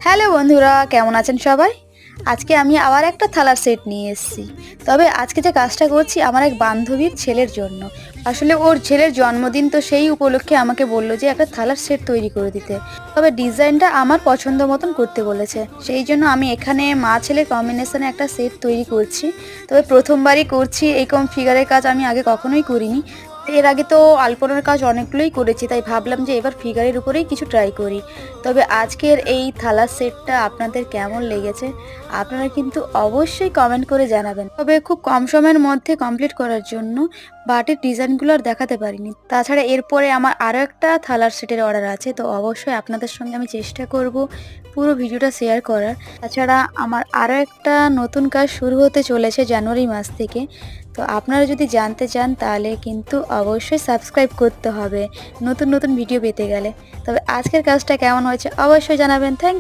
Hello বন্ধুরা, কেমন আছেন সবাই? আজকে আমি আবার একটা থালার সেট নিয়ে এসেছি। তবে আজকে যে কাজটা করছি আমার এক বান্ধবীর ছেলের জন্য। আসলে ওর ছেলের জন্মদিন, তো সেই উপলক্ষে আমাকে বলল যে একটা থালার সেট তৈরি করে দিতে। তবে ডিজাইনটা আমার পছন্দ মতন করতে বলেছে। সেই জন্য আমি এখানে মা ছেলের কম্বিনেশনে একটা সেট তৈরি করছি। তবে প্রথমবারই করছি, এরকম ফিগারের কাজ আমি আগে কখনোই করিনি। এর আগে তো আলপনার কাজ অনেকগুলোই করেছি, তাই ভাবলাম যে এবার ফিগারের উপরেই কিছু ট্রাই করি। তবে আজকের এই থালার সেটটা আপনাদের কেমন লেগেছে আপনারা কিন্তু অবশ্যই কমেন্ট করে জানাবেন। তবে খুব কম সময়ের মধ্যে কমপ্লিট করার জন্য বাটির ডিজাইনগুলো আর দেখাতে পারিনি। তাছাড়া এরপরে আমার আরও একটা থালার সেটের অর্ডার আছে, তো অবশ্যই আপনাদের সঙ্গে আমি চেষ্টা করব পুরো ভিডিওটা শেয়ার করার। তাছাড়া আমার আরও একটা নতুন কাজ শুরু হতে চলেছে জানুয়ারি মাস থেকে। তো আপনারা যদি জানতে চান তাহলে কিন্তু অবশ্যই সাবস্ক্রাইব করতে হবে নতুন নতুন ভিডিও পেতে গেলে। তবে আজকের কাজটা কেমন হয়েছে অবশ্যই জানাবেন। Thank you.